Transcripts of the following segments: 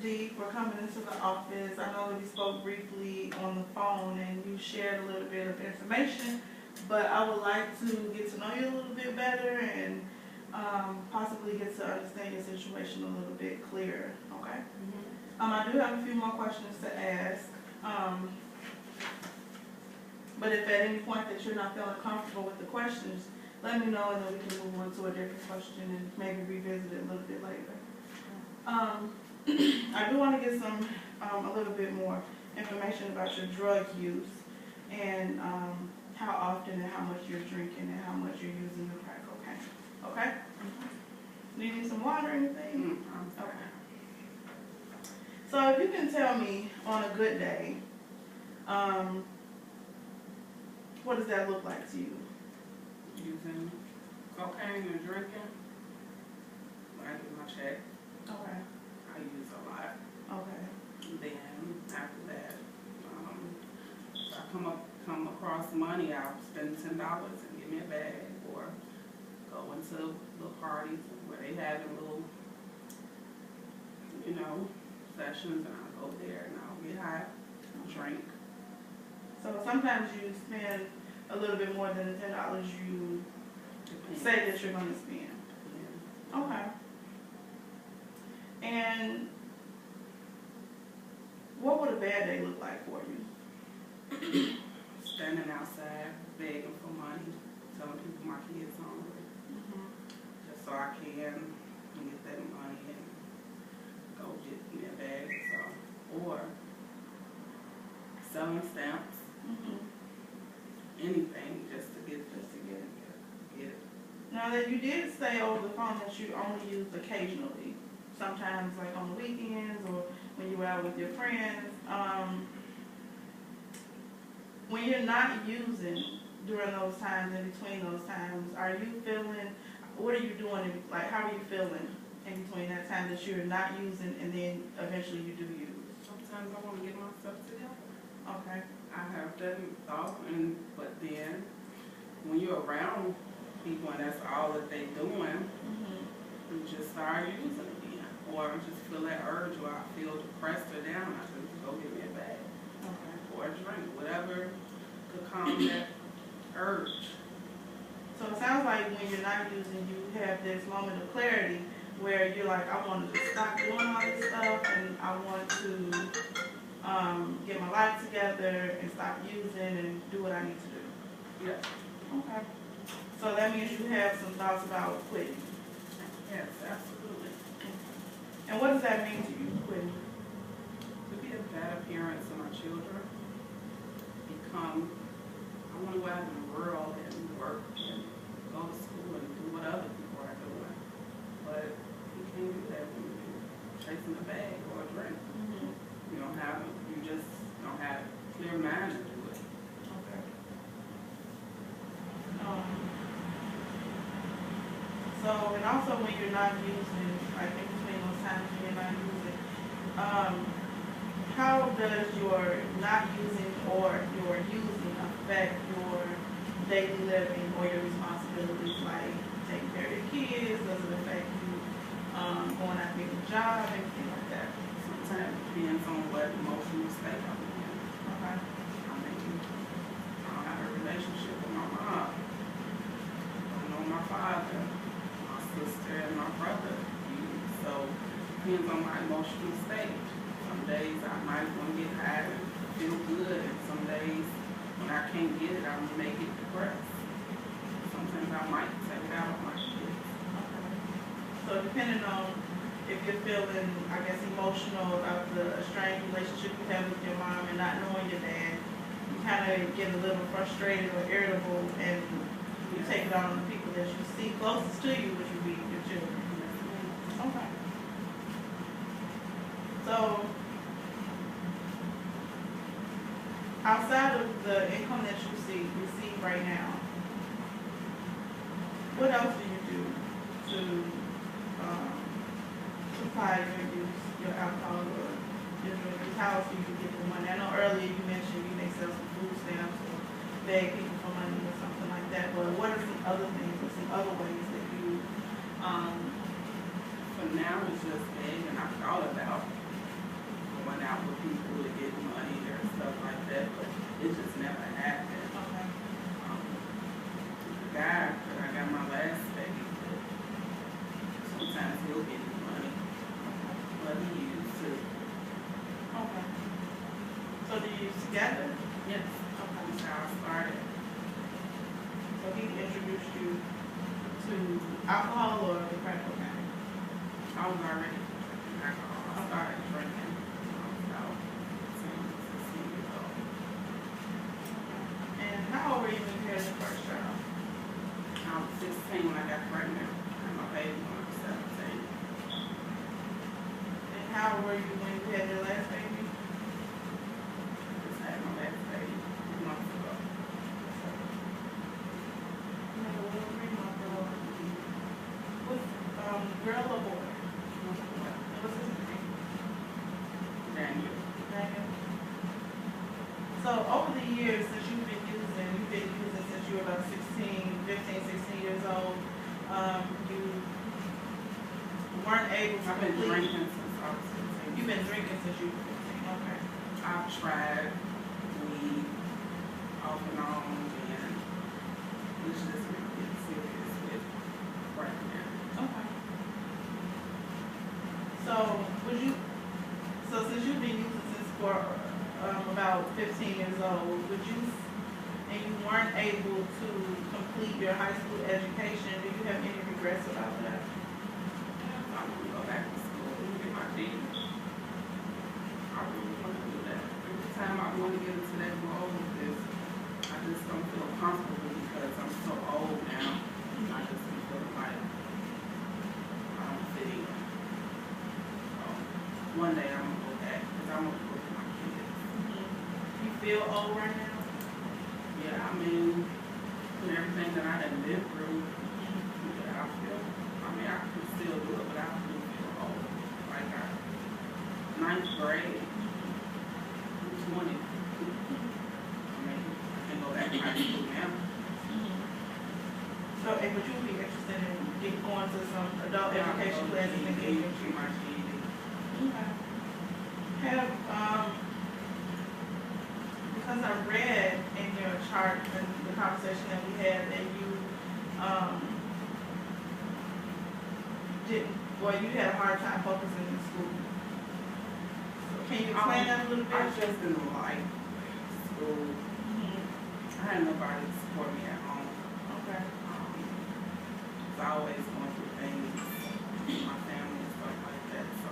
D, for coming into the office. I know that we spoke briefly on the phone and you shared a little bit of information, but I would like to get to know you a little bit better and possibly get to understand your situation a little bit clearer, okay? I do have a few more questions to ask, but if at any point that you're not feeling comfortable with the questions, let me know and then we can move on to a different question and maybe revisit it a little bit later. I do want to get some, a little bit more information about your drug use and how often and how much you're drinking and how much you're using the crack cocaine. Okay? Do you need some water or anything? Okay. So if you can tell me on a good day, what does that look like to you? Using cocaine and drinking. When I get my check, Okay. I use a lot. Okay. Then after that, if I come across money, I'll spend $10 and give me a bag, or go into little parties where they have little, sessions, and I'll go there and I'll get high, drink. So sometimes you spend a little bit more than the $10 you Depends. say that you're going to spend. Yeah. Okay. And what would a bad day look like for you? Standing outside, begging for money, telling people my kids hungry, just so I can get that money and go get me a bag or so. Or selling stamps, anything just to get it. Now that you did say over the phone that you only used occasionally, sometimes like on the weekends or when you were out with your friends, when you're not using during those times, in between those times, are you feeling, what are you doing, like how are you feeling in between that time that you're not using and then eventually you do use? Sometimes I want to get myself together. Okay. I have that thought, but then when you're around people and that's all that they're doing, you just start using again. Or I just feel that urge, or I feel depressed or down, I just go get me a bag. Okay. Or a drink, whatever could calm that urge. So it sounds like when you're not using, you have this moment of clarity where you're like, I want to stop doing all this stuff and I want to get my life together and stop using and do what I need to do. Yeah. Okay. So that means you have some thoughts about quitting. Yes, absolutely. And what does that mean to you, quitting? To be a better parent to my children, I want to go out in the world and work and go to school and do what other people are doing. But you can't do that when you're chasing a bag or a drink. You just don't have a clear mind to do it. Okay. So, and also when you're not using, like in between those times when you're not using, how does your not using or your using affect your daily living or your responsibilities, like taking care of your kids? Does it affect you going out to get a job, anything like that? Sometimes it depends on what emotional state I'm in. Okay. I don't have a relationship with my mom. I don't know my father, my sister, and my brother. So it depends on my emotional state. Some days I might want to get high and feel good, and some days when I can't get it, I may get depressed. Sometimes I might take it out on my kids. Okay. So depending on if you're feeling, I guess, emotional about the strained relationship you have with your mom and not knowing your dad, you kind of get a little frustrated or irritable and you take it out on the people that you see closest to you, which would be your children. Okay. So, outside of the income that you receive right now, what else do you do to supply your use, your alcohol or your drink? How else do you get the money? I know earlier you mentioned you may sell some food stamps or beg people for money or something like that, but what are some other things or some other ways that you For now, it's just begging. I thought about out with people to get money or stuff like that, but it just never happened. Okay. The guy that I got my last baby with, sometimes he'll get me money, but he used to. Okay. So do you use together? Yes, Okay. that's how I started. So he introduced you to alcohol or the crack cocaine? I was already drinking alcohol. I started drinking when I was about 16 years old. And how old were you when you had your first child? I was 16 when I got pregnant, and my baby when I was 17. And how old were you when you had your last baby? Just had my last baby 2 months ago. You had a little 3-month-old. Was girl or boy? And what's his name? Daniel. Daniel. So over the years since you've been using since you were about 15, 16 years old, you weren't able to I've been complete. drinking since I was 15. You've been drinking since you were 15, okay. I've tried weed off and on, and it's just been getting serious with right now. Okay. So since you've been using since for about 15 years old, and you weren't able to complete your high school education, do you have any regrets about that? I want to go back to school and get my degree. I really want to do that. Every time I want to get into that role with this, I just don't feel comfortable because I'm so old now. I just don't feel like I don't fit in. So one day I'm going to go back because I want to look at my kids. You feel old right now? Yeah, I mean, with everything that I had lived through, yeah, I can still do it, but I do feel old. Like ninth grade, I'm 20. I can go back to high school now. So, would you be interested in going to some adult education classes and getting your my GED. Okay. Have, because I read in your chart and the conversation that we had that you, you had a hard time focusing in school. So can you explain that a little bit? I just didn't like school. I had nobody to support me at home. Okay. I was always going through things with my family and stuff like that, so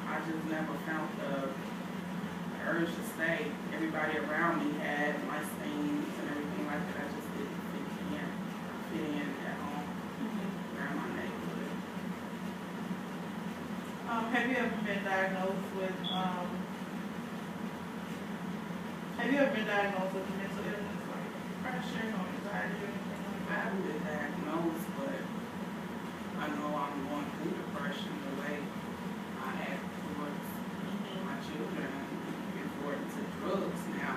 I just never felt the urge to stay. Everybody around me had nice things and everything like that. I just didn't fit in at home around my neighborhood. Have you ever been diagnosed with a mental illness like depression or anxiety or anything like I that? haven't been diagnosed, but I know I'm going through depression the way I act towards my children before to drugs now.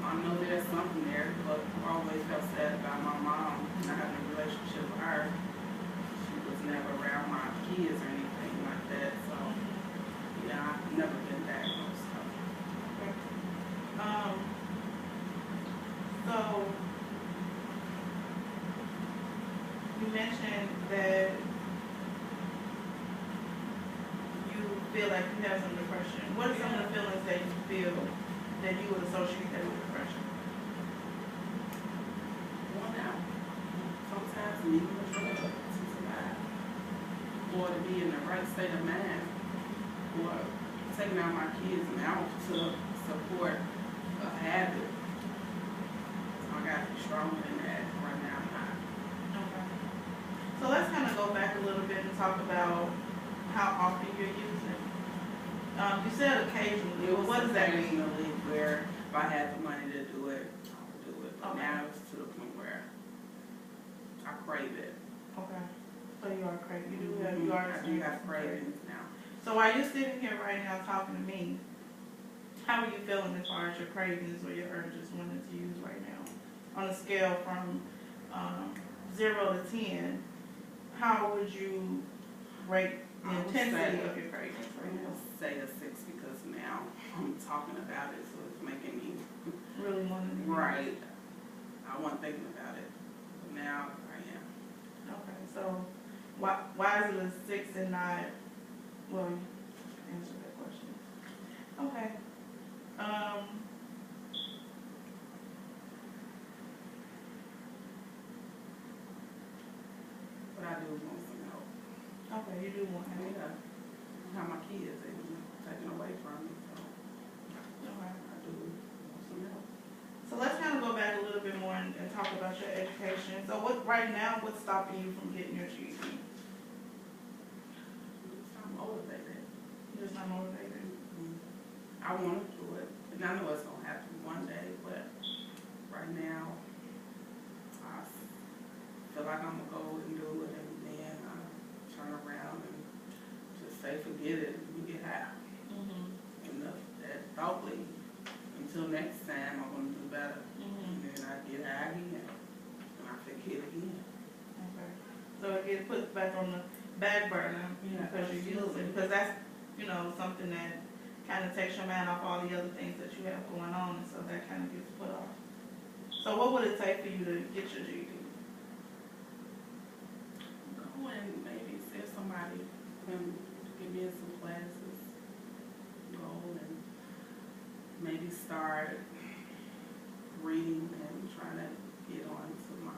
I know there's something there, but I always felt sad about my mom not having a relationship with her. She was never around my kids or anything like that, so yeah, I've never been diagnosed. Okay. So you mentioned that you feel like you have some depression. What are some of the feelings that you feel that you would associate that with depression? Worn out. Sometimes needing a drug to survive, or to be in the right state of mind, or taking out my kids' mouth to support a habit. I gotta be stronger than that right now. I'm not. Okay. So let's kind of go back a little bit and talk about how often you're using. You said occasionally. It was What does that mean? occasionally where if I had the money to do it, I would do it. But Okay. now it's to the point where I crave it. Okay. So you are craving. You are. I do have cravings now. So while you're sitting here right now talking to me, how are you feeling as far as your cravings or your urges wanting to use right now? On a scale from 0 to 10, how would you rate the I would intensity say- of your cravings right now? I'll say a 6 because now I'm talking about it, so it's making me Really wanting to. right. I wasn't thinking about it, but now I am. Okay, so why is it a 6 and not, well, you answer that question. Okay. But I do want some help. Okay, you do want help. Yeah. How my kids, they was taken away from me, so Okay. I do want some help. So let's kind of go back a little bit more and talk about your education. So right now, what's stopping you from getting your GED? I'm motivated. You're just not motivated? I want to do it, and I know it's gonna happen one day, but right now, I feel like I'm gonna go and do it, and then I turn around and just say, forget it, and get out. And that thoughtfully, until next time, I'm gonna do better. And then I get out again, and I forget again. Okay. So it gets put back on the back burner Yeah, because you use it, because that's, something that kind of takes your mind off all the other things that you have going on, and so that kind of gets put off. So what would it take for you to get your GED? Go and maybe see if somebody can give me some classes. Go and maybe start reading and trying to get on to my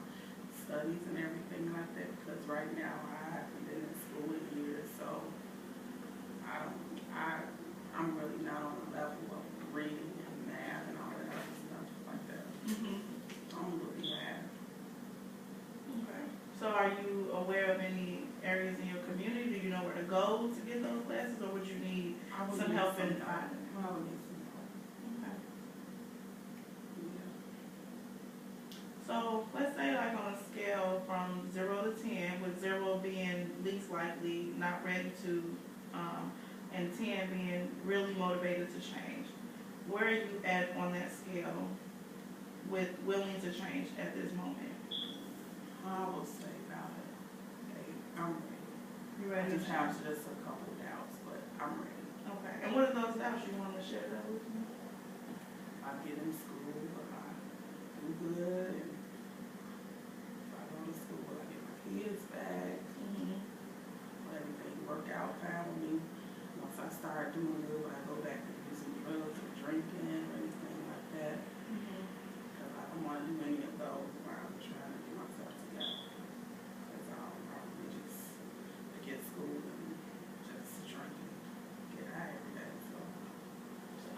studies and everything like that, because right now I haven't been in school in years, so I'm really not on the level of reading and math and all that other stuff like that. I'm really bad. Okay. So are you aware of any areas in your community? Do you know where to go to get those classes, or would you need I would some need help in some finding it? I would need some help. Okay. Yeah. So let's say like on a scale from 0 to 10, with 0 being least likely, not ready to, and 10 being really motivated to change, where are you at on that scale with willing to change at this moment? I will say about it. Okay, I'm ready. You I ready to just have change? just a couple of doubts, but I'm ready. Okay. And what are those doubts? You want to share that with me? I get in school, but I do good, and if I go to school, I get my kids back. Everything work out fine with me. Once I start doing good, I go back to using drugs or drinking or anything like that. Because I don't want to do any of those while I'm trying to get myself together. Because I'll probably just forget school and just drink and get high every day. So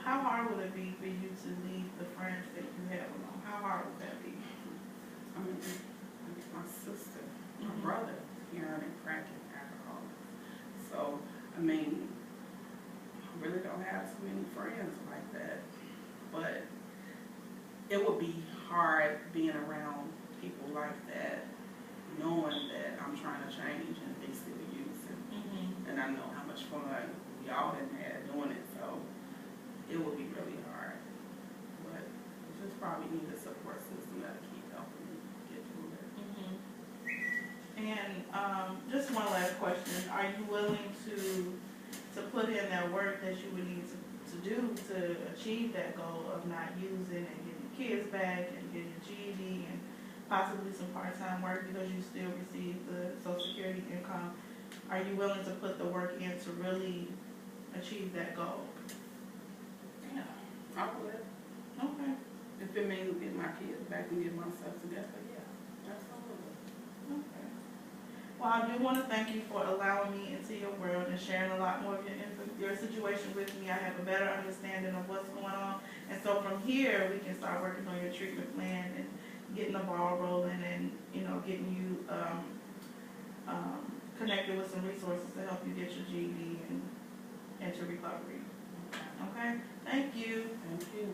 How hard would it be for you to leave the friends that you have alone? How hard would that be? I mean, my sister, my brother, heroin and cracking alcoholics. So, I mean, I really don't have too many friends like that. But it would be hard being around people like that, knowing that I'm trying to change and they still using. And I know how much fun we all have had doing it, so it would be really hard. But just probably need a support system that'll keep helping me get through it. And just one last question. Are you willing to put in that work that you would need to do to achieve that goal of not using and getting kids back and getting your GED and possibly some part-time work because you still receive the Social Security income? Are you willing to put the work in to really achieve that goal? Yeah, I would. Okay. If it means getting my kids back and getting myself together, yeah, absolutely. Okay. Well, I do want to thank you for allowing me into your world and sharing a lot more of your situation with me. I have a better understanding of what's going on. And so from here, we can start working on your treatment plan and getting the ball rolling and, getting you connected with some resources to help you get your GED and into recovery. Okay? Thank you. Thank you.